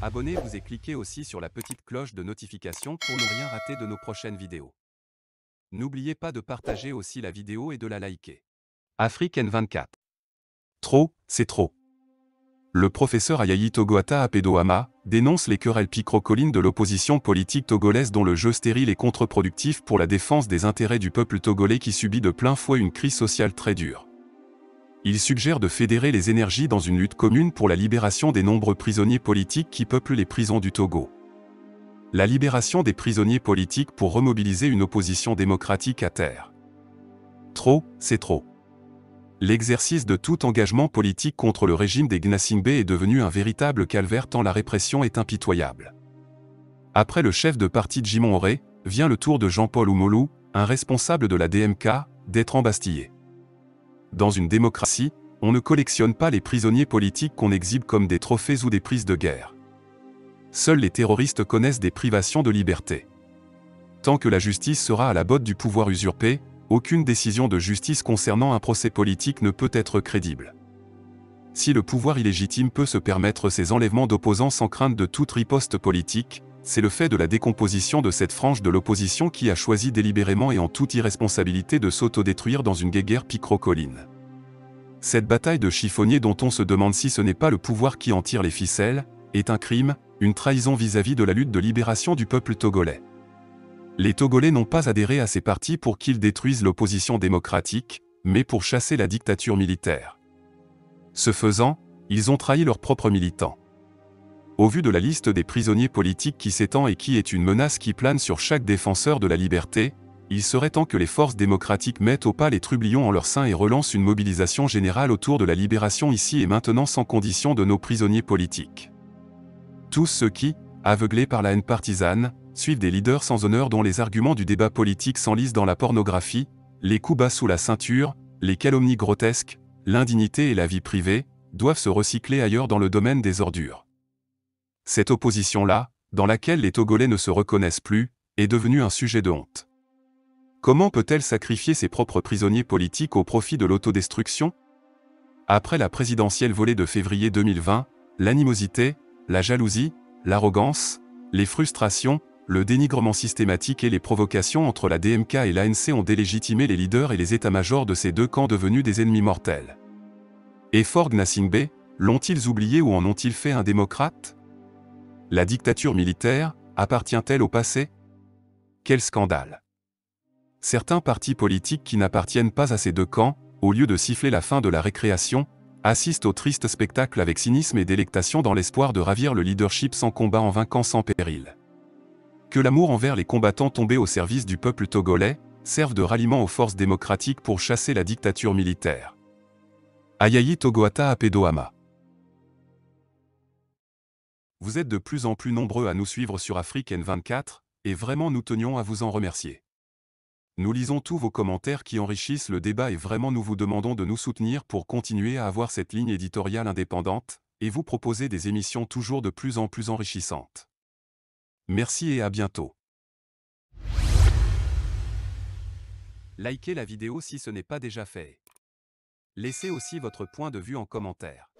Abonnez-vous et cliquez aussi sur la petite cloche de notification pour ne rien rater de nos prochaines vidéos. N'oubliez pas de partager aussi la vidéo et de la liker. Afrique N24. Trop, c'est trop. Le professeur Ayayi Togoata Apedoama dénonce les querelles picrocolines de l'opposition politique togolaise dont le jeu stérile est contre-productif pour la défense des intérêts du peuple togolais qui subit de plein fouet une crise sociale très dure. Il suggère de fédérer les énergies dans une lutte commune pour la libération des nombreux prisonniers politiques qui peuplent les prisons du Togo. La libération des prisonniers politiques pour remobiliser une opposition démocratique à terre. Trop, c'est trop. L'exercice de tout engagement politique contre le régime des Gnassingbé est devenu un véritable calvaire tant la répression est impitoyable. Après le chef de parti Djimon Oré, vient le tour de Jean-Paul Oumolou, un responsable de la DMK, d'être embastillé. Dans une démocratie, on ne collectionne pas les prisonniers politiques qu'on exhibe comme des trophées ou des prises de guerre. Seuls les terroristes connaissent des privations de liberté. Tant que la justice sera à la botte du pouvoir usurpé, aucune décision de justice concernant un procès politique ne peut être crédible. Si le pouvoir illégitime peut se permettre ces enlèvements d'opposants sans crainte de toute riposte politique, c'est le fait de la décomposition de cette frange de l'opposition qui a choisi délibérément et en toute irresponsabilité de s'autodétruire dans une guéguerre picrocolline. Cette bataille de chiffonniers dont on se demande si ce n'est pas le pouvoir qui en tire les ficelles, est un crime, une trahison vis-à-vis de la lutte de libération du peuple togolais. Les Togolais n'ont pas adhéré à ces partis pour qu'ils détruisent l'opposition démocratique, mais pour chasser la dictature militaire. Ce faisant, ils ont trahi leurs propres militants. Au vu de la liste des prisonniers politiques qui s'étend et qui est une menace qui plane sur chaque défenseur de la liberté, il serait temps que les forces démocratiques mettent au pas les trublions en leur sein et relancent une mobilisation générale autour de la libération ici et maintenant sans condition de nos prisonniers politiques. Tous ceux qui, aveuglés par la haine partisane, suivent des leaders sans honneur dont les arguments du débat politique s'enlisent dans la pornographie, les coups bas sous la ceinture, les calomnies grotesques, l'indignité et la vie privée, doivent se recycler ailleurs dans le domaine des ordures. Cette opposition-là, dans laquelle les Togolais ne se reconnaissent plus, est devenue un sujet de honte. Comment peut-elle sacrifier ses propres prisonniers politiques au profit de l'autodestruction? Après la présidentielle volée de février 2020, l'animosité, la jalousie, l'arrogance, les frustrations, le dénigrement systématique et les provocations entre la DMK et l'ANC ont délégitimé les leaders et les états-majors de ces deux camps devenus des ennemis mortels. Et Faure Gnassingbé, l'ont-ils oublié ou en ont-ils fait un démocrate? La dictature militaire, appartient-elle au passé? Quel scandale! Certains partis politiques qui n'appartiennent pas à ces deux camps, au lieu de siffler la fin de la récréation, assistent au triste spectacle avec cynisme et délectation dans l'espoir de ravir le leadership sans combat en vainquant sans péril. Que l'amour envers les combattants tombés au service du peuple togolais serve de ralliement aux forces démocratiques pour chasser la dictature militaire. Ayayi Togoata Apedoama. Vous êtes de plus en plus nombreux à nous suivre sur Afrique N24, et vraiment nous tenions à vous en remercier. Nous lisons tous vos commentaires qui enrichissent le débat et vraiment nous vous demandons de nous soutenir pour continuer à avoir cette ligne éditoriale indépendante, et vous proposer des émissions toujours de plus en plus enrichissantes. Merci et à bientôt. Likez la vidéo si ce n'est pas déjà fait. Laissez aussi votre point de vue en commentaire.